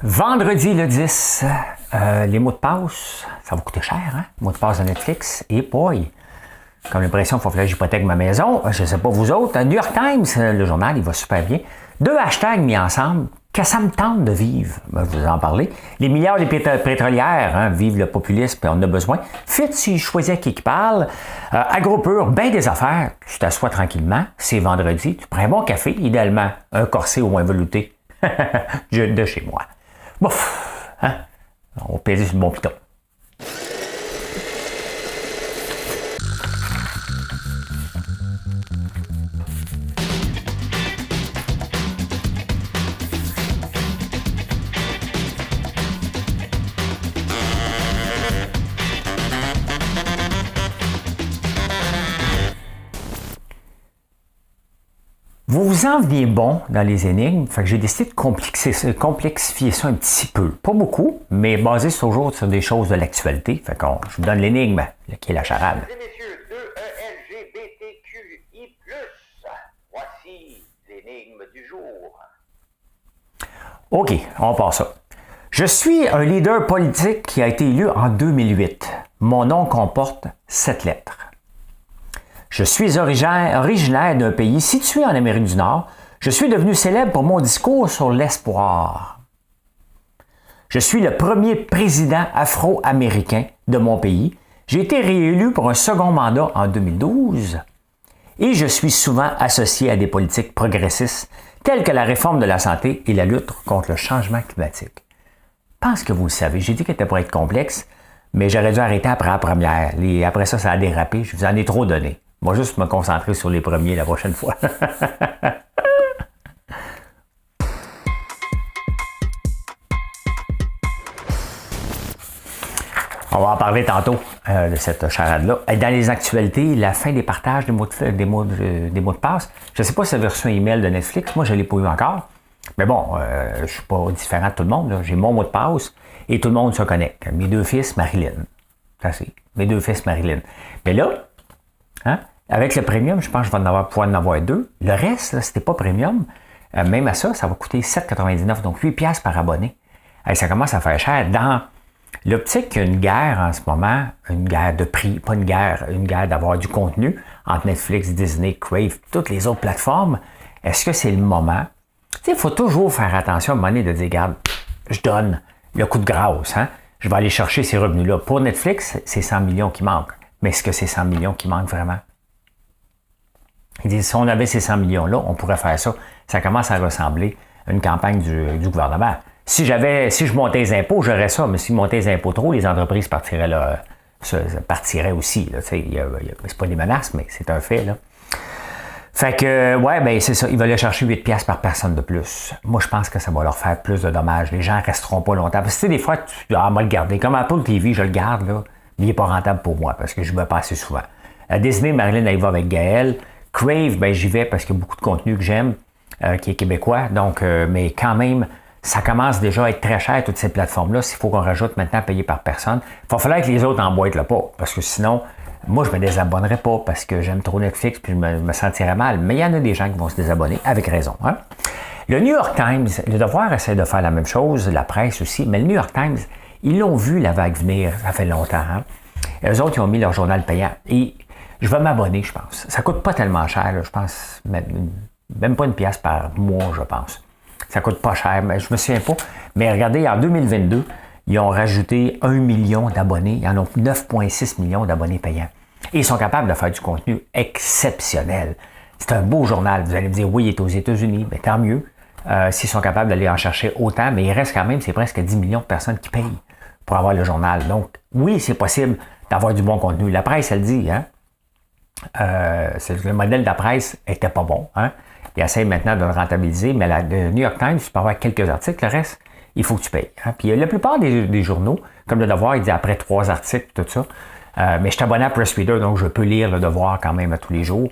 Vendredi le 10, les mots de passe, ça va coûter cher, hein? Mots de passe de Netflix, et boy, comme l'impression qu'il faut que j'hypothèque ma maison, je ne sais pas vous autres, New York Times, le journal, il va super bien. 2 hashtags mis ensemble, que ça me tente de vivre, je vais vous en parler. Les milliards des pétrolières, hein, vivent le populisme, et on en a besoin. Fitz, si je choisis qui parle, Agropur, ben des affaires, tu t'assois tranquillement, c'est vendredi, tu prends un bon café, idéalement un corset ou un velouté de chez moi. Bouf, hein? On pèse sur le bon piton. Vous vous en veniez bon dans les énigmes, fait que j'ai décidé de complexifier ça un petit peu. Pas beaucoup, mais basé toujours sur des choses de l'actualité. Fait que je vous donne l'énigme, qui est la charade. Mesdames et messieurs, de LGBTQI+, voici l'énigme du jour. OK, on passe ça. Je suis un leader politique qui a été élu en 2008. Mon nom comporte 7 lettres. Je suis originaire d'un pays situé en Amérique du Nord. Je suis devenu célèbre pour mon discours sur l'espoir. Je suis le premier président afro-américain de mon pays. J'ai été réélu pour un second mandat en 2012. Et je suis souvent associé à des politiques progressistes telles que la réforme de la santé et la lutte contre le changement climatique. Je pense que vous le savez. J'ai dit qu'elle était pour être complexe, mais j'aurais dû arrêter après la première. Après ça, ça a dérapé. Je vous en ai trop donné. Moi, juste me concentrer sur les premiers la prochaine fois. On va en parler tantôt de cette charade-là. Dans les actualités, la fin des partages des mots de passe. Je ne sais pas si vous avez reçu un email de Netflix. Moi, je ne l'ai pas eu encore. Mais bon, je ne suis pas différent de tout le monde, là. J'ai mon mot de passe et tout le monde se connecte. Mes 2 fils, Marilyn. Ça, c'est mes 2 fils, Marilyn. Mais là, hein, avec le premium, je pense que je vais pouvoir en avoir 2. Le reste, là, c'était pas premium. Même à ça, ça va coûter 7,99, donc 8$ par abonné. Et ça commence à faire cher. Dans l'optique qu'il y a une guerre en ce moment, une guerre de prix, pas une guerre d'avoir du contenu entre Netflix, Disney, Crave, toutes les autres plateformes, est-ce que c'est le moment? Tu sais, il faut toujours faire attention à un moment donné de dire, regarde, je donne le coup de grâce, hein? Je vais aller chercher ces revenus-là. Pour Netflix, c'est 100 millions qui manquent. Mais est-ce que c'est 100 millions qui manquent vraiment? Ils disent, si on avait ces 100 millions-là, on pourrait faire ça. Ça commence à ressembler à une campagne du gouvernement. Si je montais les impôts, j'aurais ça, mais si je montais les impôts trop, les entreprises partiraient aussi. Là, c'est pas des menaces, mais c'est un fait. Là. Fait que, ouais, ben c'est ça. Ils veulent aller chercher 8$ par personne de plus. Moi, je pense que ça va leur faire plus de dommages. Les gens resteront pas longtemps. Parce que des fois, moi le garder. Comme Apple TV, je le garde, là, mais il n'est pas rentable pour moi parce que je ne vais pas assez souvent. À Disney, Marilyn, elle y va avec Gaël. Crave, ben j'y vais parce qu'il y a beaucoup de contenu que j'aime, qui est québécois. Donc, mais quand même, ça commence déjà à être très cher, toutes ces plateformes-là. S'il faut qu'on rajoute maintenant payer par personne, il va falloir que les autres emboîtent le pas. Parce que sinon, moi, je me désabonnerais pas parce que j'aime trop Netflix puis je me sentirais mal. Mais il y en a des gens qui vont se désabonner, avec raison. Hein? Le New York Times, le Devoir essaie de faire la même chose, la presse aussi, mais le New York Times, ils l'ont vu la vague venir, ça fait longtemps. Hein? Et eux autres, ils ont mis leur journal payant. Et je vais m'abonner, je pense. Ça coûte pas tellement cher, là, je pense, même pas 1$ par mois, je pense. Ça coûte pas cher, mais je me souviens pas. Mais regardez, en 2022, ils ont rajouté 1 million d'abonnés. Ils en ont 9,6 millions d'abonnés payants. Et ils sont capables de faire du contenu exceptionnel. C'est un beau journal. Vous allez me dire, oui, il est aux États-Unis, mais tant mieux. S'ils sont capables d'aller en chercher autant, mais il reste quand même, c'est presque 10 millions de personnes qui payent pour avoir le journal. Donc, oui, c'est possible d'avoir du bon contenu. La presse, elle dit, hein? Le modèle de la presse n'était pas bon. Hein? Ils essayent maintenant de le rentabiliser, mais le New York Times, tu peux avoir quelques articles, le reste, il faut que tu payes. Hein? Puis la plupart des journaux, comme le Devoir, il dit après 3 articles, tout ça. Mais je suis abonné à Press Reader, donc je peux lire le Devoir quand même à tous les jours.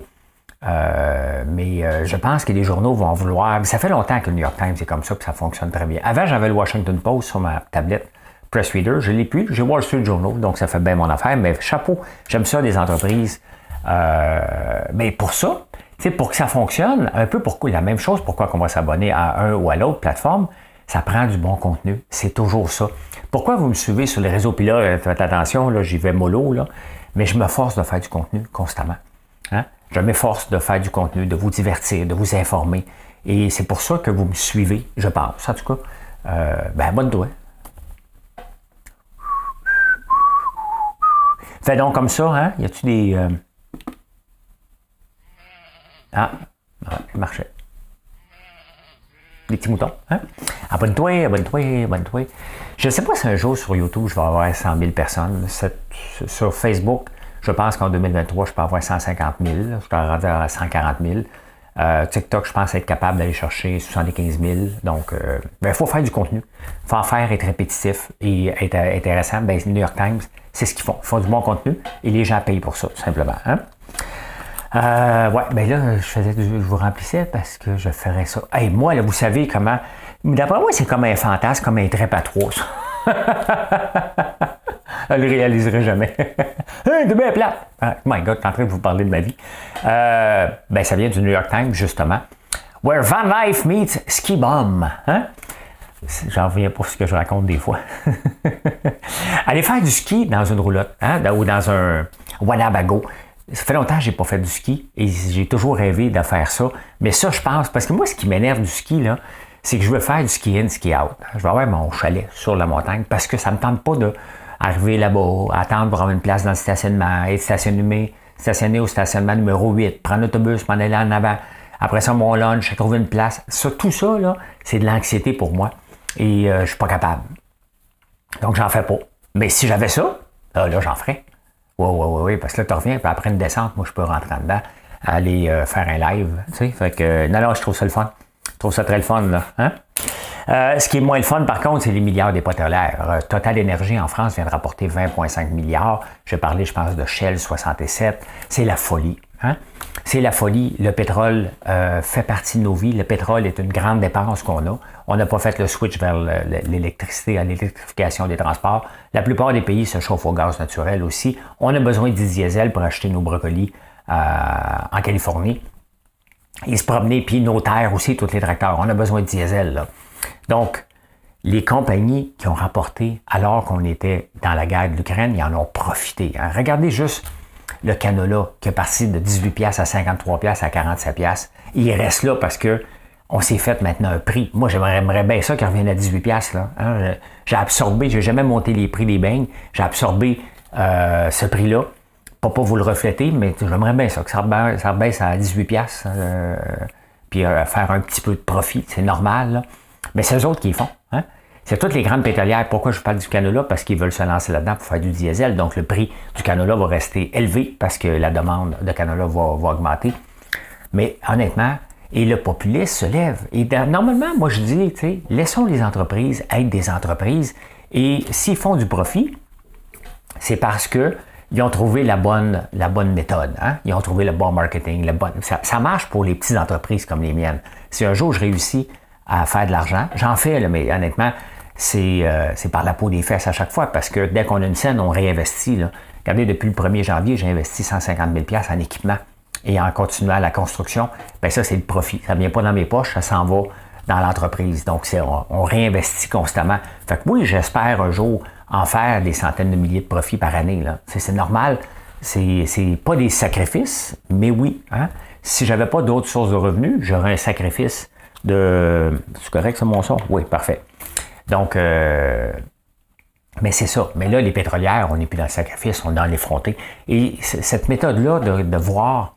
Mais je pense que les journaux vont vouloir... Ça fait longtemps que le New York Times est comme ça, puis ça fonctionne très bien. Avant, j'avais le Washington Post sur ma tablette Press Reader. Je ne l'ai plus. J'ai Wall Street Journal, donc ça fait bien mon affaire. Mais chapeau, j'aime ça des entreprises. Mais pour ça, pour que ça fonctionne, un peu la même chose, pourquoi on va s'abonner à un ou à l'autre plateforme, Ça prend du bon contenu. C'est toujours ça. Pourquoi vous me suivez sur les réseaux? Puis là, faites attention, là, j'y vais mollo, là, mais je me force de faire du contenu constamment. Hein? Je m'efforce de faire du contenu, de vous divertir, de vous informer. Et c'est pour ça que vous me suivez, je pense. En tout cas, abonne-toi. Fais donc comme ça, hein? Y a-tu des... Ah, ouais, ça marchait. Des petits moutons, hein? Abonne-toi, abonne-toi, abonne-toi. Je ne sais pas si un jour sur YouTube, je vais avoir 100 000 personnes. Sur Facebook, je pense qu'en 2023, je peux avoir 150 000. Je peux rendre à 140 000. TikTok, je pense être capable d'aller chercher 75 000. Donc, il faut faire du contenu. Il faut en faire, être répétitif et être intéressant. Ben, New York Times, c'est ce qu'ils font. Ils font du bon contenu et les gens payent pour ça, tout simplement. Hein? Ben là, je vous remplissais parce que je ferais ça. Hey, moi, là, vous savez comment... D'après moi, c'est comme un fantasme, comme un trip à trois, ça. Je ne le réaliserai jamais. Hey, de bien plate! My God, je suis en train de vous parler de ma vie. Ça vient du New York Times, justement. Where Van Life meets Ski Bum. Hein? J'en reviens pas ce que je raconte des fois. Aller faire du ski dans une roulotte, hein? Ou dans un Winnebago. Ça fait longtemps que je n'ai pas fait du ski et j'ai toujours rêvé de faire ça. Mais ça, je pense, parce que moi, ce qui m'énerve du ski, là, c'est que je veux faire du ski in, ski out. Je vais avoir mon chalet sur la montagne parce que ça ne me tente pas d'arriver là-bas, attendre pour avoir une place dans le stationnement, être stationné au stationnement numéro 8, prendre l'autobus, m'en aller en avant. Après ça, mon lunch, trouver une place. Ça, tout ça, là, c'est de l'anxiété pour moi et je suis pas capable. Donc, j'en fais pas. Mais si j'avais ça, là, j'en ferais. Oui, parce que là, tu reviens, puis après une descente, moi, je peux rentrer dedans, aller faire un live, tu sais. Fait que, non, je trouve ça le fun. Je trouve ça très le fun, là. Hein? Ce qui est moins le fun, par contre, c'est les milliards des pétrolières. Total Énergie en France vient de rapporter 20,5 milliards. J'ai parlé, je pense, de Shell 67. C'est la folie. Hein? C'est la folie. Le pétrole fait partie de nos vies. Le pétrole est une grande dépense qu'on a. On n'a pas fait le switch vers l'électricité, à l'électrification des transports. La plupart des pays se chauffent au gaz naturel aussi. On a besoin du diesel pour acheter nos brocolis en Californie. Et se promener, puis nos terres aussi, tous les tracteurs. On a besoin de diesel, là. Donc, les compagnies qui ont rapporté, alors qu'on était dans la guerre de l'Ukraine, ils en ont profité. Hein. Regardez juste le canola qui est parti de 18$ à 53$ à 47$. Il reste là parce que on s'est fait maintenant un prix. Moi, j'aimerais bien ça qu'il revienne à 18$. Là, hein. J'ai absorbé, j'ai jamais monté les prix des beignes. J'ai absorbé ce prix-là. Pas vous le refléter, mais j'aimerais bien ça, que ça rebaisse à 18$. Puis faire un petit peu de profit, c'est normal. Là. Mais c'est eux autres qui le font. Hein? C'est toutes les grandes pétrolières. Pourquoi je parle du canola? Parce qu'ils veulent se lancer là-dedans pour faire du diesel. Donc, le prix du canola va rester élevé parce que la demande de canola va augmenter. Mais honnêtement, et le populisme se lève. Et normalement, moi, je dis, tu sais, laissons les entreprises être des entreprises. Et s'ils font du profit, c'est parce que ils ont trouvé la bonne méthode. Hein? Ils ont trouvé le bon marketing. Ça marche pour les petites entreprises comme les miennes. Si un jour je réussis à faire de l'argent, j'en fais, là, mais honnêtement, c'est par la peau des fesses à chaque fois parce que dès qu'on a une scène, on réinvestit. Là. Regardez, depuis le 1er janvier, j'ai investi 150 000$ en équipement et en continuant la construction. Bien ça, c'est le profit. Ça ne vient pas dans mes poches, ça s'en va dans l'entreprise. Donc, on réinvestit constamment. Fait que oui, j'espère un jour en faire des centaines de milliers de profits par année. Là. C'est normal. C'est pas des sacrifices, mais oui. Hein? Si j'avais pas d'autres sources de revenus, j'aurais un sacrifice de... C'est correct, c'est mon son? Oui, parfait. Donc, mais c'est ça. Mais là, les pétrolières, on n'est plus dans le sacrifice, on est dans l'effronté. Et cette méthode-là de voir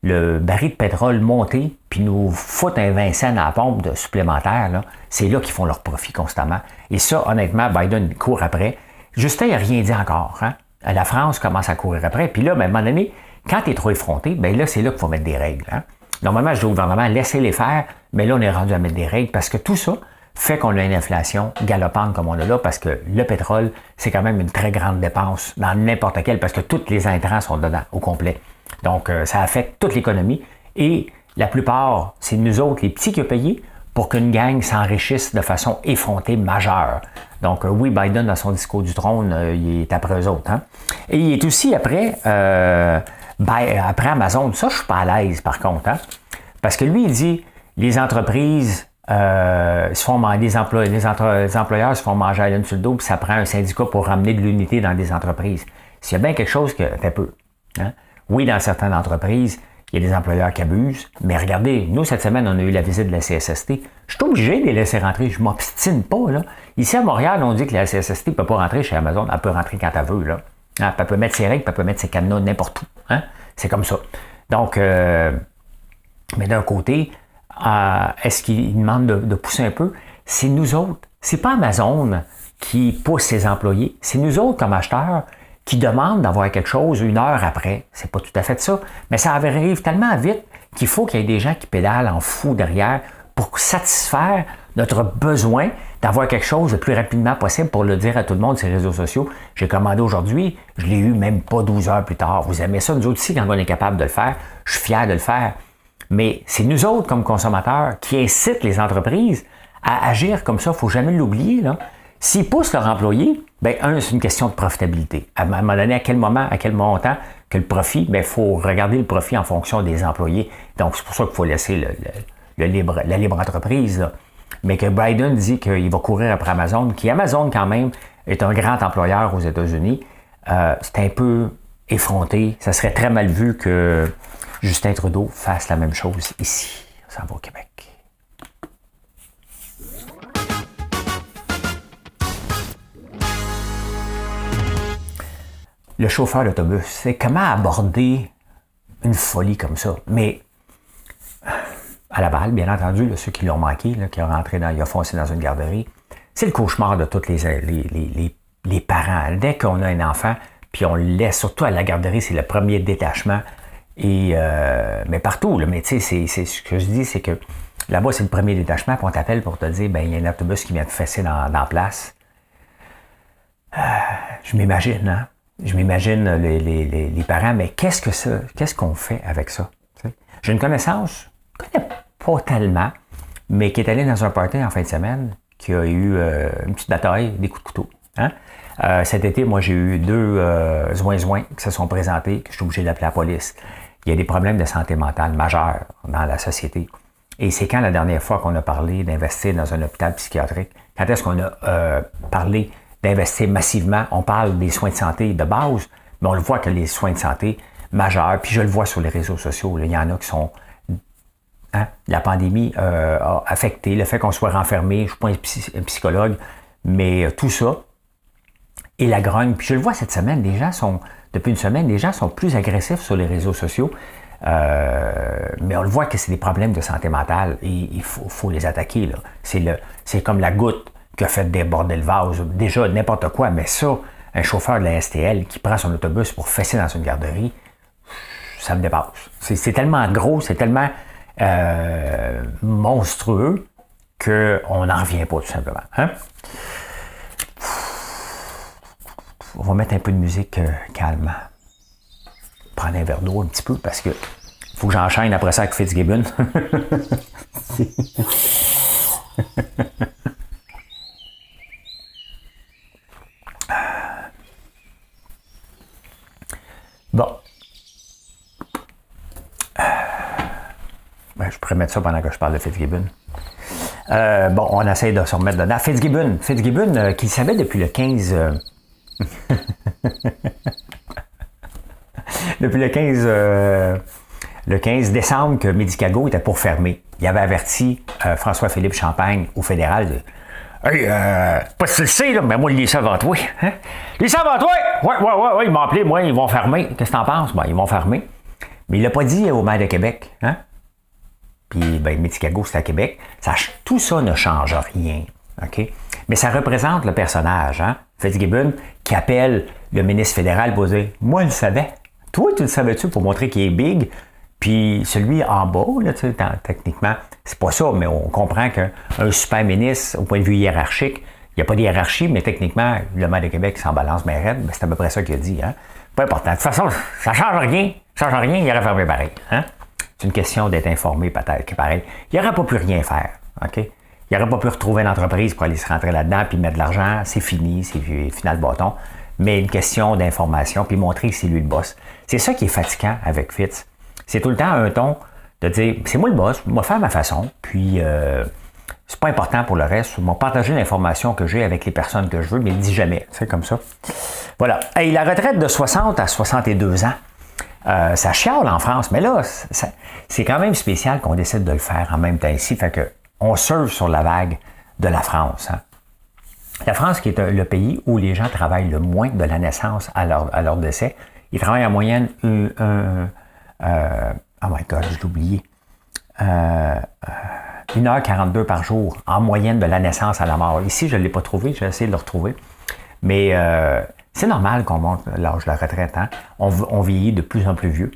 le baril de pétrole monter puis nous foutre un 20 cents à la pompe de supplémentaire, là, c'est là qu'ils font leur profit constamment. Et ça, honnêtement, Biden court après. Justin n'a rien dit encore. Hein? La France commence à courir après. Puis là, ben, à un moment donné, quand tu es trop effronté, ben là, c'est là qu'il faut mettre des règles. Hein? Normalement, je dis au gouvernement, laissez-les faire, mais là, on est rendu à mettre des règles parce que tout ça fait qu'on a une inflation galopante comme on a là parce que le pétrole, c'est quand même une très grande dépense dans n'importe quel parce que tous les intrants sont dedans au complet. Donc, ça affecte toute l'économie et la plupart, c'est nous autres, les petits qui ont payé pour qu'une gang s'enrichisse de façon effrontée majeure. Donc, oui, Biden, dans son discours du trône, il est après eux autres. Hein? Et il est aussi après Amazon. Ça, je suis pas à l'aise, par contre. Hein? Parce que lui, il dit, les entreprises les employeurs se font manger à l'une sur le dos, puis ça prend un syndicat pour ramener de l'unité dans des entreprises. S'il y a bien quelque chose que fait peu. Hein? Oui, dans certaines entreprises, il y a des employeurs qui abusent, mais regardez, nous, cette semaine, on a eu la visite de la CSST. Je suis obligé de les laisser rentrer, je ne m'obstine pas. Là. Ici, à Montréal, on dit que la CSST ne peut pas rentrer chez Amazon, elle peut rentrer quand elle veut. Là. Hein? Elle peut mettre ses règles, elle peut mettre ses cadenas n'importe où. Hein? C'est comme ça. Donc, mais d'un côté, est-ce qu'ils demandent de pousser un peu? C'est nous autres. C'est pas Amazon qui pousse ses employés. C'est nous autres, comme acheteurs, qui demandent d'avoir quelque chose une heure après. C'est pas tout à fait ça. Mais ça arrive tellement vite qu'il faut qu'il y ait des gens qui pédalent en fou derrière pour satisfaire notre besoin d'avoir quelque chose le plus rapidement possible pour le dire à tout le monde sur les réseaux sociaux. J'ai commandé aujourd'hui, je l'ai eu même pas 12 heures plus tard. Vous aimez ça, nous autres aussi, quand on est capable de le faire. Je suis fier de le faire. Mais c'est nous autres, comme consommateurs, qui incitent les entreprises à agir comme ça. Il ne faut jamais l'oublier. Là. S'ils poussent leur employé, bien, c'est une question de profitabilité. À un moment donné, à quel moment, à quel montant que le profit, bien, il faut regarder le profit en fonction des employés. Donc, c'est pour ça qu'il faut laisser la libre entreprise. Là. Mais que Biden dit qu'il va courir après Amazon, qui Amazon, quand même, est un grand employeur aux États-Unis, c'est un peu effronté. Ça serait très mal vu que Justin Trudeau fasse la même chose ici. Ça va au Québec. Le chauffeur d'autobus, c'est comment aborder une folie comme ça. Mais à Laval, bien entendu, là, ceux qui l'ont manqué, là, qui ont foncé dans une garderie, c'est le cauchemar de tous les parents. Dès qu'on a un enfant, puis on le laisse, surtout à la garderie, c'est le premier détachement. Et, mais partout, là, mais tu sais, c'est ce que je dis, c'est que là-bas, c'est le premier détachement, puis on t'appelle pour te dire, ben il y a un autobus qui vient te fesser dans la place. Je m'imagine, hein? Je m'imagine les parents, mais qu'est-ce qu'on fait avec ça? T'sais? J'ai une connaissance, je ne connais pas tellement, mais qui est allée dans un party en fin de semaine, qui a eu une petite bataille, des coups de couteau. Hein? Cet été, moi, j'ai eu 2 zouins qui se sont présentés, que je suis obligé d'appeler la police. Il y a des problèmes de santé mentale majeurs dans la société. Et c'est quand la dernière fois qu'on a parlé d'investir dans un hôpital psychiatrique? Quand est-ce qu'on a parlé d'investir massivement? On parle des soins de santé de base, mais on le voit que les soins de santé majeurs, puis je le vois sur les réseaux sociaux, là, il y en a qui sont... Hein, la pandémie a affecté le fait qu'on soit renfermé. Je ne suis pas un psychologue, mais tout ça, et la grogne. Puis je le vois cette semaine, depuis une semaine, les gens sont plus agressifs sur les réseaux sociaux. Mais on le voit que c'est des problèmes de santé mentale et il faut les attaquer. Là. C'est comme la goutte qui a fait déborder le vase. Déjà, n'importe quoi, mais ça, un chauffeur de la STL qui prend son autobus pour fesser dans une garderie, ça me dépasse. C'est tellement gros, c'est tellement monstrueux qu'on n'en revient pas, tout simplement. Hein? On va mettre un peu de musique calme. Prendre un verre d'eau un petit peu parce que faut que j'enchaîne après ça avec Fitzgibbon. Bon. Ben, je pourrais mettre ça pendant que je parle de Fitzgibbon. Bon, on essaye de se remettre dedans. Fitzgibbon, qui savait depuis le 15... depuis le 15 décembre que Medicago était pour fermer. Il avait averti François-Philippe Champagne au fédéral de « Hey, pas si tu le sais, là, mais moi, ils savent avant toi. Hein? Ils savent avant toi! Ouais, ils m'ont appelé, moi, ils vont fermer. Qu'est-ce que t'en penses? Ben, ils vont fermer. » Mais il l'a pas dit au maire de Québec. Hein? Puis, ben, Medicago, c'est à Québec. Tout ça ne change rien. OK? Mais ça représente le personnage, hein? Fitzgibbon, qui appelle le ministre fédéral pour dire « Moi, je le savais. Toi, tu le savais-tu pour montrer qu'il est big? » Puis celui en bas, là, tu sais, techniquement, c'est pas ça, mais on comprend qu'un super ministre, au point de vue hiérarchique, il n'y a pas de hiérarchie, mais techniquement, le maire de Québec s'en balance bien raide, ben, c'est à peu près ça qu'il a dit. Hein? Pas important. De toute façon, ça ne change rien. Ça ne change rien, il aurait fermé pareil. Hein? C'est une question d'être informé, peut-être, que pareil. Il n'aurait pas pu rien faire. OK? Il n'aurait pas pu retrouver une entreprise pour aller se rentrer là-dedans puis mettre de l'argent. C'est fini, c'est final bâton. Mais une question d'information, puis montrer que c'est lui le boss. C'est ça qui est fatigant avec Fitz. C'est tout le temps un ton de dire, c'est moi le boss, moi faire ma façon, puis c'est pas important pour le reste. Ils m'ont partagé l'information que j'ai avec les personnes que je veux, mais il dit jamais. C'est comme ça. Voilà. Et la retraite de 60 à 62 ans, ça chiale en France, mais là, c'est quand même spécial qu'on décide de le faire en même temps ici. Fait que on surfe sur la vague de la France. Hein. La France, qui est le pays où les gens travaillent le moins de la naissance à leur décès, ils travaillent en moyenne oh my God, je l'ai oublié. 1h42 par jour, en moyenne de la naissance à la mort. Ici, je ne l'ai pas trouvé, j'ai essayé de le retrouver. Mais c'est normal qu'on monte l'âge de la retraite. Hein? On vieillit de plus en plus vieux.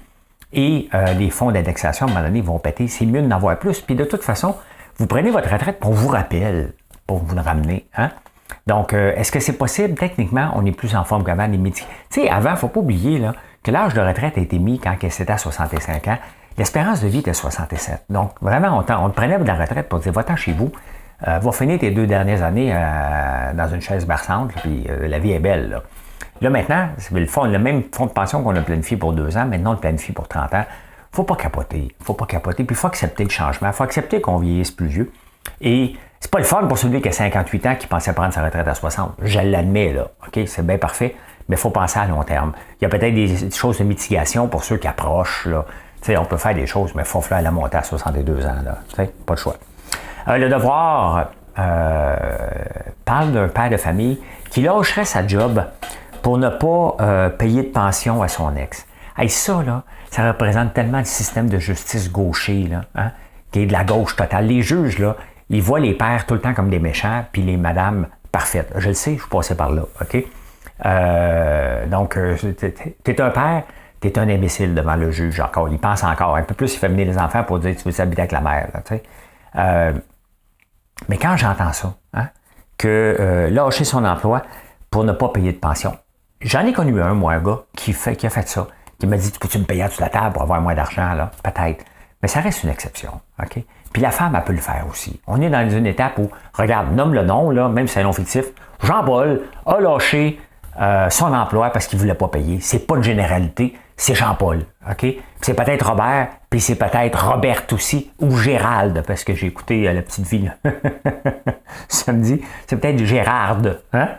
Et les fonds d'indexation, à un moment donné, vont péter. C'est mieux d'en avoir plus. Puis de toute façon, vous prenez votre retraite pour vous rappeler, pour vous le ramener. Hein? Donc, est-ce que c'est possible? Techniquement, on est plus en forme qu'avant. Tu sais, avant, il ne faut pas oublier là, que l'âge de retraite a été mis quand c'était à 65 ans. L'espérance de vie était 67. Donc, vraiment, on te prenait de la retraite pour dire, va-t'en chez vous, va finir tes 2 dernières années dans une chaise berçante, puis la vie est belle. Là, maintenant, c'est le même fonds de pension qu'on a planifié pour 2 ans, maintenant on le planifie pour 30 ans. Faut pas capoter. Puis il faut accepter le changement. Il faut accepter qu'on vieillisse plus vieux. Et c'est pas le fun pour celui qui a 58 ans qui pensait prendre sa retraite à 60. Je l'admets, là. OK, c'est bien parfait, mais il faut penser à long terme. Il y a peut-être des choses de mitigation pour ceux qui approchent, là. T'sais, on peut faire des choses, mais il faut faire la montée à 62 ans. Là. Pas le choix. Le devoir parle d'un père de famille qui lâcherait sa job pour ne pas payer de pension à son ex. Hey, ça représente tellement le système de justice gaucher, là, hein, qui est de la gauche totale. Les juges, là, ils voient les pères tout le temps comme des méchants, puis les madames parfaites. Je le sais, je suis passé par là. OK? Donc, t'es un père. T'es un imbécile devant le juge encore. Il pense encore. Un peu plus, il fait venir les enfants pour dire tu veux s'habiter avec la mère. Là, mais quand j'entends ça, hein, que lâcher son emploi pour ne pas payer de pension, j'en ai connu un, moi, un gars qui a fait ça, qui m'a dit tu peux-tu me payer sur la table pour avoir moins d'argent, là? Peut-être. Mais ça reste une exception. OK? Puis la femme, elle peut le faire aussi. On est dans une étape où, regarde, nomme le nom, là, même si c'est un nom fictif, Jean-Paul a lâché son emploi parce qu'il ne voulait pas payer. C'est pas une généralité, c'est Jean-Paul. OK? Puis c'est peut-être Robert, puis c'est peut-être Robert aussi, ou Gérald, parce que j'ai écouté La Petite Vie samedi. C'est peut-être Gérard. Hein?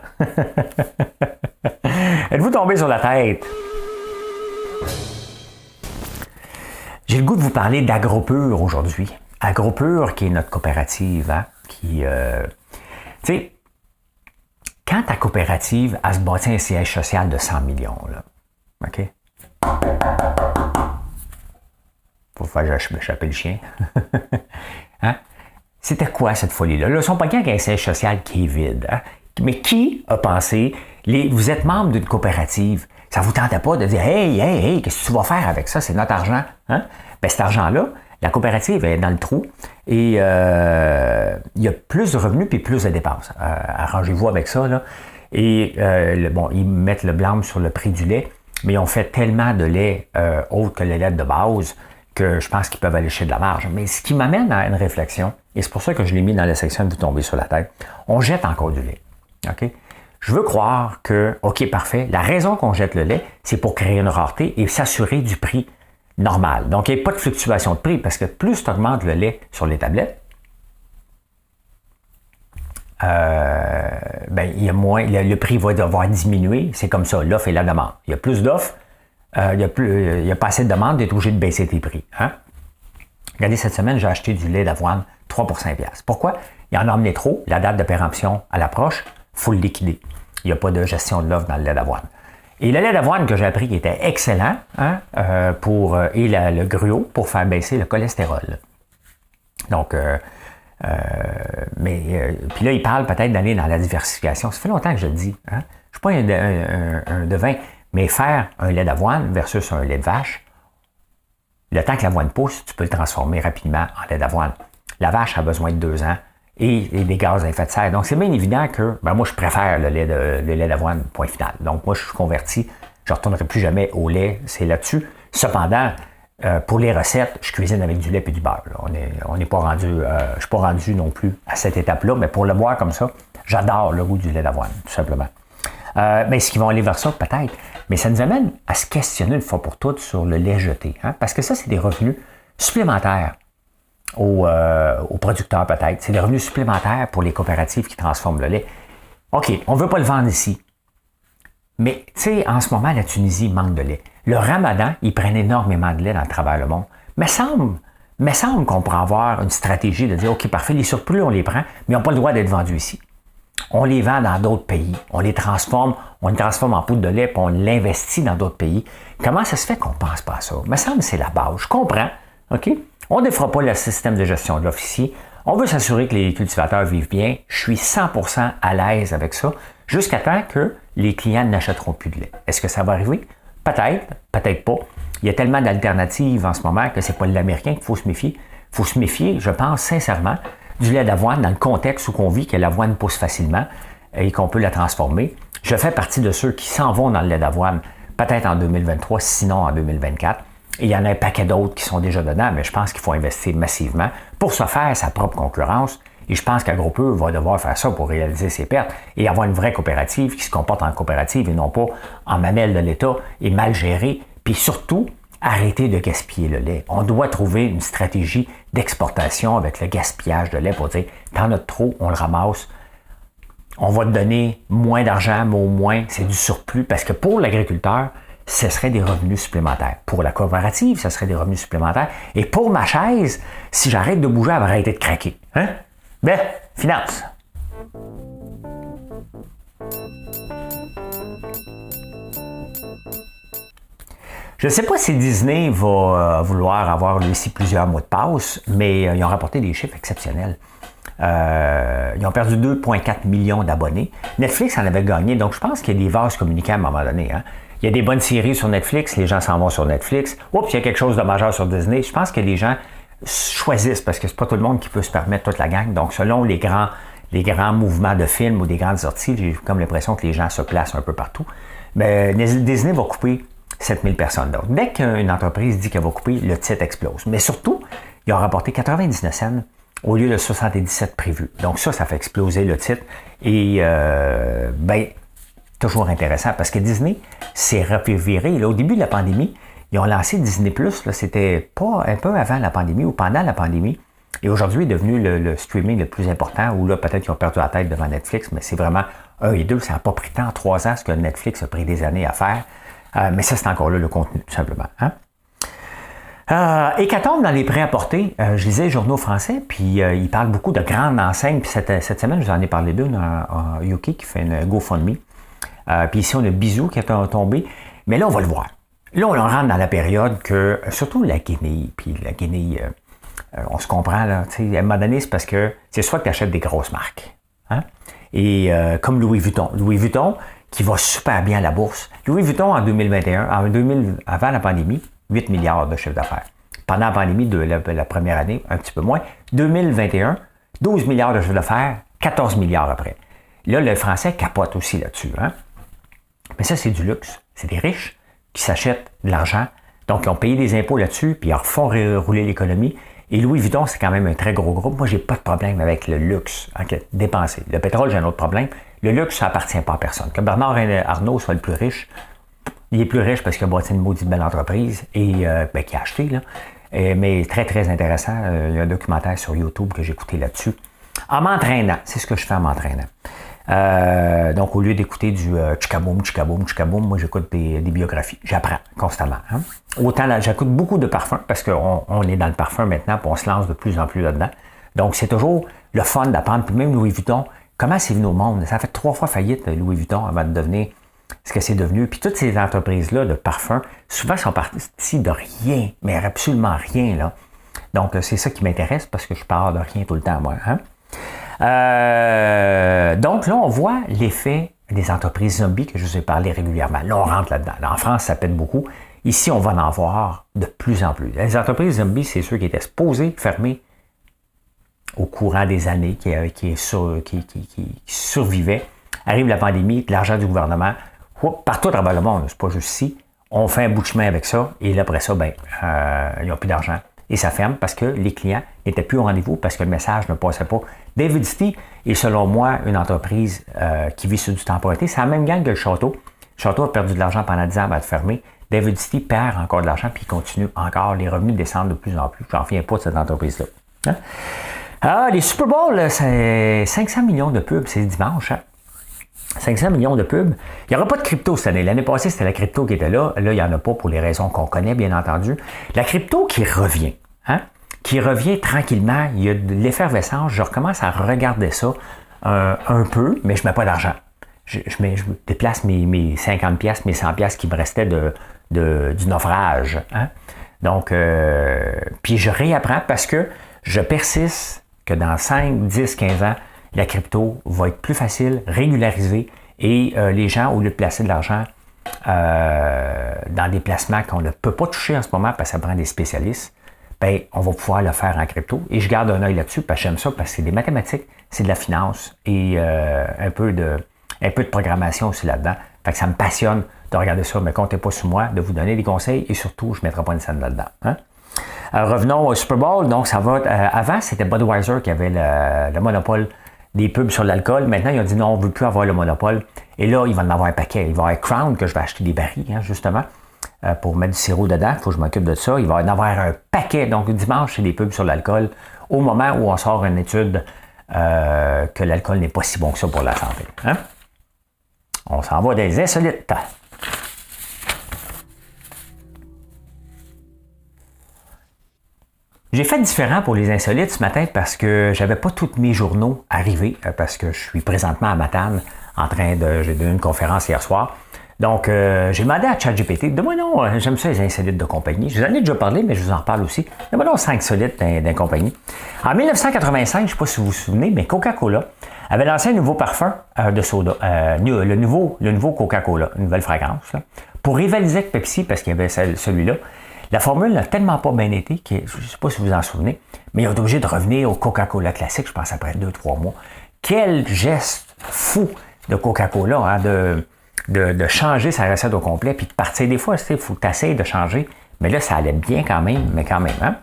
Êtes-vous tombé sur la tête? J'ai le goût de vous parler d'AgroPure aujourd'hui. AgroPure, qui est notre coopérative, hein, qui... tu sais, quand ta coopérative a se bâti un siège social de 100 millions, là, OK? Faut faire échapper le chien. Hein? C'était quoi cette folie-là? Là, ils sont pas qu'un siège social qui est vide. Hein? Mais qui a pensé, vous êtes membre d'une coopérative, ça vous tentait pas de dire, hey, qu'est-ce que tu vas faire avec ça? C'est notre argent. Hein? Ben, cet argent-là, la coopérative est dans le trou et il y a plus de revenus puis plus de dépenses. Arrangez-vous avec ça. Là. Et ils mettent le blâme sur le prix du lait, mais ils ont fait tellement de lait autre que le lait de base que je pense qu'ils peuvent aller chercher de la marge. Mais ce qui m'amène à une réflexion, et c'est pour ça que je l'ai mis dans la section de vous tomber sur la tête, on jette encore du lait. OK? Je veux croire que, OK, parfait, la raison qu'on jette le lait, c'est pour créer une rareté et s'assurer du prix normal. Donc, il n'y a pas de fluctuation de prix parce que plus tu augmentes le lait sur les tablettes, il y a moins, le prix va devoir diminuer. C'est comme ça, l'offre et la demande. Il y a plus d'offres, il y a pas assez de demande, tu es obligé de baisser tes prix. Hein? Regardez, cette semaine, j'ai acheté du lait d'avoine 3 pour 5$. Pourquoi? Il en a emmené trop, la date de péremption à l'approche, il faut le liquider. Il n'y a pas de gestion de l'offre dans le lait d'avoine. Et le lait d'avoine que j'ai appris qui était excellent, hein, et le gruau pour faire baisser le cholestérol. Donc, puis là, il parle peut-être d'aller dans la diversification. Ça fait longtemps que je le dis. Hein? Je ne suis pas un devin, mais faire un lait d'avoine versus un lait de vache, le temps que l'avoine pousse, tu peux le transformer rapidement en lait d'avoine. La vache a besoin de 2 ans et des gaz à effet de serre. Donc, c'est bien évident que moi, je préfère le lait d'avoine, point final. Donc, moi, je suis converti. Je ne retournerai plus jamais au lait. C'est là-dessus. Cependant, pour les recettes, je cuisine avec du lait et du beurre. Là. On n'est pas rendu... je ne suis pas rendu non plus à cette étape-là, mais pour le boire comme ça, j'adore le goût du lait d'avoine, tout simplement. Mais est-ce qu'ils vont aller vers ça? Peut-être. Mais ça nous amène à se questionner une fois pour toutes sur le lait jeté. Hein? Parce que ça, c'est des revenus supplémentaires aux producteurs peut-être. C'est des revenus supplémentaires pour les coopératives qui transforment le lait. OK, on ne veut pas le vendre ici. Mais, tu sais, en ce moment, la Tunisie manque de lait. Le Ramadan, ils prennent énormément de lait dans le travers le monde. Mais semble qu'on pourrait avoir une stratégie de dire, OK, parfait, les surplus, on les prend, mais ils n'ont pas le droit d'être vendus ici. On les vend dans d'autres pays. On les transforme en poudre de lait, puis on l'investit dans d'autres pays. Comment ça se fait qu'on ne pense pas à ça? Me semble que c'est la base. Je comprends, OK? On ne défera pas le système de gestion de l'officier. On veut s'assurer que les cultivateurs vivent bien. Je suis 100% à l'aise avec ça, jusqu'à temps que les clients n'achèteront plus de lait. Est-ce que ça va arriver? Peut-être, peut-être pas. Il y a tellement d'alternatives en ce moment que c'est pas l'Américain qu'il faut se méfier. Il faut se méfier, je pense sincèrement, du lait d'avoine dans le contexte où on vit que l'avoine pousse facilement et qu'on peut la transformer. Je fais partie de ceux qui s'en vont dans le lait d'avoine, peut-être en 2023, sinon en 2024. Et il y en a un paquet d'autres qui sont déjà dedans, mais je pense qu'il faut investir massivement pour se faire sa propre concurrence. Et je pense qu'Agropur va devoir faire ça pour réaliser ses pertes et avoir une vraie coopérative qui se comporte en coopérative et non pas en mamelle de l'État et mal gérée. Puis surtout, arrêter de gaspiller le lait. On doit trouver une stratégie d'exportation avec le gaspillage de lait pour dire, t'en as trop, on le ramasse. On va te donner moins d'argent, mais au moins, c'est du surplus. Parce que pour l'agriculteur, ce serait des revenus supplémentaires. Pour la coopérative, ce serait des revenus supplémentaires. Et pour ma chaise, si j'arrête de bouger, elle va arrêter de craquer. Hein? Ben, finance. Je ne sais pas si Disney va vouloir avoir lui aussi plusieurs mots de passe, mais ils ont rapporté des chiffres exceptionnels. Ils ont perdu 2,4 millions d'abonnés. Netflix en avait gagné, donc je pense qu'il y a des vases communicants à un moment donné. Hein. Il y a des bonnes séries sur Netflix, les gens s'en vont sur Netflix. Oups, il y a quelque chose de majeur sur Disney. Je pense que les gens choisissent, parce que c'est pas tout le monde qui peut se permettre toute la gang. Donc, selon les grands mouvements de films ou des grandes sorties, j'ai comme l'impression que les gens se placent un peu partout. Mais Disney va couper 7000 personnes. Donc, dès qu'une entreprise dit qu'elle va couper, le titre explose. Mais surtout, ils ont rapporté 99 cents au lieu de 77 prévus. Donc ça fait exploser le titre. Et, toujours intéressant, parce que Disney s'est reviré. Là, au début de la pandémie, ils ont lancé Disney+, là, c'était pas un peu avant la pandémie ou pendant la pandémie. Et aujourd'hui, il est devenu le streaming le plus important, où là, peut-être qu'ils ont perdu la tête devant Netflix, mais c'est vraiment 1 et 2. Ça n'a pas pris tant, 3 ans, ce que Netflix a pris des années à faire. Mais ça, c'est encore là le contenu, tout simplement. Hein? Hécatombe dans les prêts apportés. Je lisais les journaux français, puis ils parlent beaucoup de grandes enseignes. Puis cette semaine, je vous en ai parlé d'une, Yuki, qui fait une GoFundMe. Puis ici, on a Bisou qui est tombé. Mais là, on va le voir. Là, on rentre dans la période que, surtout la Guinée, puis la Guinée, on se comprend, là, tu sais, à un moment donné, c'est parce que c'est soit que tu achètes des grosses marques. Hein? Et comme Louis Vuitton. Louis Vuitton, qui va super bien à la bourse. Louis Vuitton, en 2021, avant la pandémie, 8 milliards de chiffre d'affaires. Pendant la pandémie de la première année, un petit peu moins. 2021, 12 milliards de chiffre d'affaires, 14 milliards après. Là, le Français capote aussi là-dessus. Hein? Mais ça, c'est du luxe. C'est des riches qui s'achètent de l'argent. Donc, ils ont payé des impôts là-dessus, puis ils refont rouler l'économie. Et Louis Vuitton, c'est quand même un très gros groupe. Moi, j'ai pas de problème avec le luxe. Okay, dépenser. Le pétrole, j'ai un autre problème. Le luxe, ça appartient pas à personne. Que Bernard Arnault soit le plus riche, il est plus riche parce qu'il a bâti une maudite belle entreprise et qu'il a acheté. Là. Mais très, très intéressant. Il y a un documentaire sur YouTube que j'ai écouté là-dessus. En m'entraînant. C'est ce que je fais en m'entraînant. Donc, au lieu d'écouter du tchikaboum, moi, j'écoute des biographies. J'apprends constamment. Hein? Autant, là, j'écoute beaucoup de parfums parce qu'on est dans le parfum maintenant puis on se lance de plus en plus là-dedans. Donc, c'est toujours le fun d'apprendre. Puis même Louis Vuitton, comment c'est venu au monde? Ça a fait 3 fois faillite, Louis Vuitton, avant de devenir ce que c'est devenu. Puis toutes ces entreprises-là de parfums, souvent, sont parties de rien, mais absolument rien. Là. Donc, c'est ça qui m'intéresse parce que je parle de rien tout le temps, moi. Hein? Donc là, on voit l'effet des entreprises zombies que je vous ai parlé régulièrement. Là, on rentre là-dedans. Là, en France, ça pète beaucoup. Ici, on va en voir de plus en plus. Les entreprises zombies, c'est ceux qui étaient supposés fermer au courant des années, qui survivaient. Arrive la pandémie, l'argent du gouvernement, partout à travers le monde, c'est pas juste ici. On fait un bout de chemin avec ça, et là, après ça, ils n'ont plus d'argent. Et ça ferme parce que les clients n'étaient plus au rendez-vous, parce que le message ne passait pas. David City est, selon moi, une entreprise qui vit sur du temps emprunté. C'est la même gang que le Château. Le Château a perdu de l'argent pendant 10 ans avant de fermer. David City perd encore de l'argent, puis il continue encore. Les revenus descendent de plus en plus. J'en reviens pas de cette entreprise-là. Hein? Ah, les Super Bowl, là, c'est 500 millions de pubs, c'est dimanche. Hein? 500 millions de pubs. Il n'y aura pas de crypto cette année. L'année passée, c'était la crypto qui était là. Là, il n'y en a pas pour les raisons qu'on connaît, bien entendu. La crypto qui revient. Hein? Qui revient tranquillement. Il y a de l'effervescence. Je recommence à regarder ça un peu, mais je ne mets pas d'argent. Je déplace mes 50 pièces, mes 100 pièces qui me restaient du naufrage. Hein? Donc, puis je réapprends parce que je persiste que dans 5, 10, 15 ans, la crypto va être plus facile, régularisée et les gens, au lieu de placer de l'argent dans des placements qu'on ne peut pas toucher en ce moment parce que ça prend des spécialistes, ben, on va pouvoir le faire en crypto. Et je garde un œil là-dessus parce que j'aime ça parce que c'est des mathématiques, c'est de la finance et un peu de programmation aussi là-dedans. Fait que ça me passionne de regarder ça, mais comptez pas sur moi, de vous donner des conseils et surtout, je ne mettrai pas une scène là-dedans. Hein? Revenons au Super Bowl. Donc, ça va. Avant, c'était Budweiser qui avait le monopole des pubs sur l'alcool. Maintenant, ils ont dit non, on ne veut plus avoir le monopole. Et là, il va en avoir un paquet. Il va y avoir Crown, que je vais acheter des barils, hein, justement, pour mettre du sirop dedans. Il faut que je m'occupe de ça. Il va y en avoir un paquet. Donc, dimanche, c'est des pubs sur l'alcool. Au moment où on sort une étude que l'alcool n'est pas si bon que ça pour la santé. Hein? On s'en va des insolites. J'ai fait différent pour les insolites ce matin parce que j'avais pas tous mes journaux arrivés parce que je suis présentement à Matane j'ai donné une conférence hier soir. Donc, j'ai demandé à ChatGPT, dis-moi non, j'aime ça les insolites de compagnie. Je vous en ai déjà parlé, mais je vous en reparle aussi. Dis-moi non 5 insolites d'un compagnie. En 1985, je ne sais pas si vous vous souvenez, mais Coca-Cola avait lancé un nouveau parfum de soda, le nouveau Coca-Cola, une nouvelle fragrance, là, pour rivaliser avec Pepsi parce qu'il y avait celui-là. La formule n'a tellement pas bien été, je ne sais pas si vous vous en souvenez, mais ils ont été obligés de revenir au Coca-Cola classique, je pense, après 2-3 mois. Quel geste fou de Coca-Cola, hein, de changer sa recette au complet, puis de partir. Des fois, il faut que tu essaies de changer, mais là, ça allait bien quand même, mais quand même. Hein?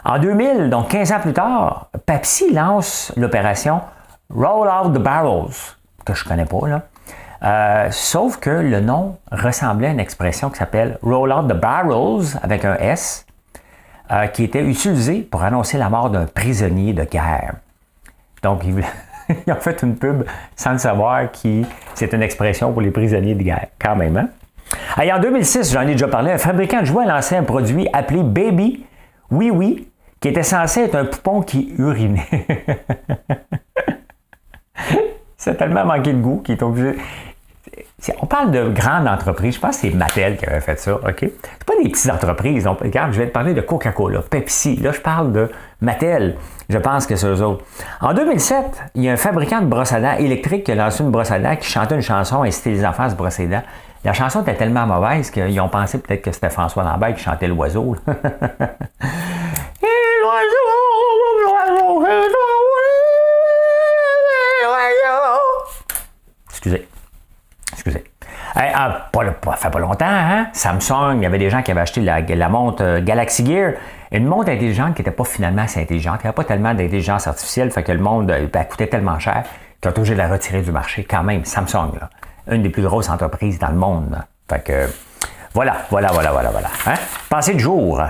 En 2000, donc 15 ans plus tard, Pepsi lance l'opération Roll Out the Barrels, que je ne connais pas, là. Sauf que le nom ressemblait à une expression qui s'appelle Roll Out the Barrels avec un S, qui était utilisée pour annoncer la mort d'un prisonnier de guerre. Donc, ils ont fait une pub sans le savoir qui c'est une expression pour les prisonniers de guerre, quand même. Hein? Et en 2006, j'en ai déjà parlé, un fabricant de jouets a lancé un produit appelé Baby Oui Oui, qui était censé être un poupon qui urinait. C'est tellement manqué de goût qu'il est obligé. On parle de grandes entreprises. Je pense que c'est Mattel qui avait fait ça. OK? C'est pas des petites entreprises. Regarde, je vais te parler de Coca-Cola, Pepsi. Là, je parle de Mattel. Je pense que c'est eux autres. En 2007, il y a un fabricant de brosses à dents électrique qui a lancé une brosse à dents qui chantait une chanson et incitait les enfants à se brosser les dents. La chanson était tellement mauvaise qu'ils ont pensé peut-être que c'était François Lambert qui chantait l'oiseau. Et l'oiseau, Excusez. Ça fait pas longtemps, hein? Samsung, il y avait des gens qui avaient acheté la montre Galaxy Gear, une montre intelligente qui n'était pas finalement assez intelligente, qui n'avait pas tellement d'intelligence artificielle, fait que le monde coûtait tellement cher qu'ils ont obligé de la retirer du marché. Quand même, Samsung, là, une des plus grosses entreprises dans le monde. Là. Fait que, voilà. Hein? Pensée du jour.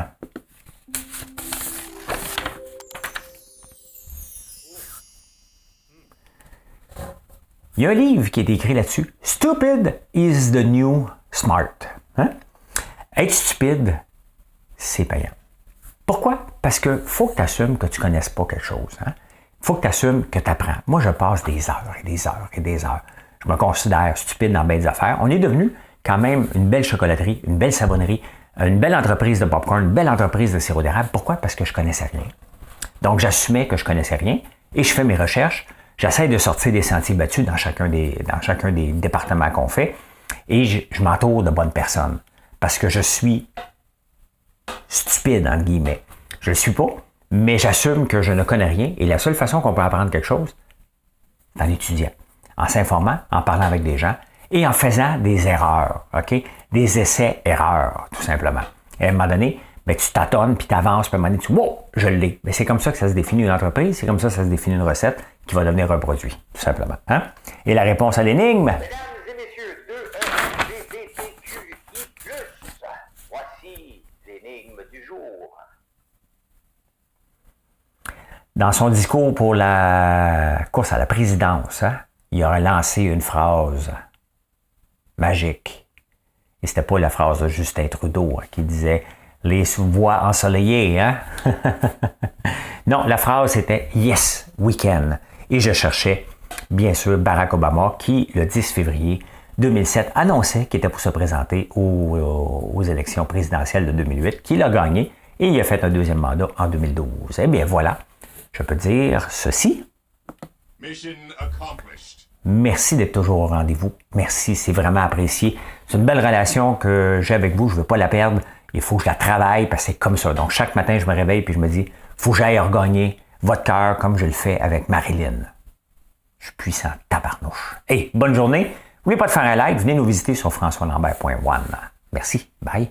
Il y a un livre qui est écrit là-dessus. Stupid is the new smart. Hein? Être stupide, c'est payant. Pourquoi? Parce qu'il faut que tu assumes que tu ne connaisses pas quelque chose. Il faut que tu assumes que tu apprends. Moi, je passe des heures et des heures et des heures. Je me considère stupide dans bien des affaires. On est devenu quand même une belle chocolaterie, une belle savonnerie, une belle entreprise de popcorn, une belle entreprise de sirop d'érable. Pourquoi? Parce que je ne connaissais rien. Donc, j'assumais que je ne connaissais rien et je fais mes recherches. J'essaie de sortir des sentiers battus dans chacun des départements qu'on fait et je m'entoure de bonnes personnes parce que je suis stupide, entre guillemets. Je ne le suis pas, mais j'assume que je ne connais rien et la seule façon qu'on peut apprendre quelque chose, c'est en étudiant, en s'informant, en parlant avec des gens et en faisant des erreurs, OK? Des essais-erreurs, tout simplement. Et à un moment donné, ben, tu tâtonnes, puis tu avances, puis à un moment donné, tu dis « Wow, je l'ai ». Mais c'est comme ça que ça se définit une entreprise, c'est comme ça que ça se définit une recette qui va devenir un produit, tout simplement. Hein? Et la réponse à l'énigme? Mesdames et messieurs, LGBTQI+, voici l'énigme du jour. Dans son discours pour la course à la présidence, hein, il a lancé une phrase magique. Et c'était pas la phrase de Justin Trudeau hein, qui disait « les voix ensoleillées hein? ». Non, la phrase était « Yes, we can ». Et je cherchais, bien sûr, Barack Obama qui, le 10 février 2007, annonçait qu'il était pour se présenter aux élections présidentielles de 2008, qu'il a gagné et il a fait un deuxième mandat en 2012. Eh bien voilà, je peux dire ceci. Mission accomplished. Merci d'être toujours au rendez-vous. Merci, c'est vraiment apprécié. C'est une belle relation que j'ai avec vous. Je ne veux pas la perdre. Il faut que je la travaille parce que c'est comme ça. Donc, chaque matin, je me réveille et je me dis, il faut que j'aille regagner votre cœur comme je le fais avec Marilyn. Je suis puissant, tabarnouche. Hey, bonne journée. N'oubliez pas de faire un like. Venez nous visiter sur françoislambert.one. Merci. Bye.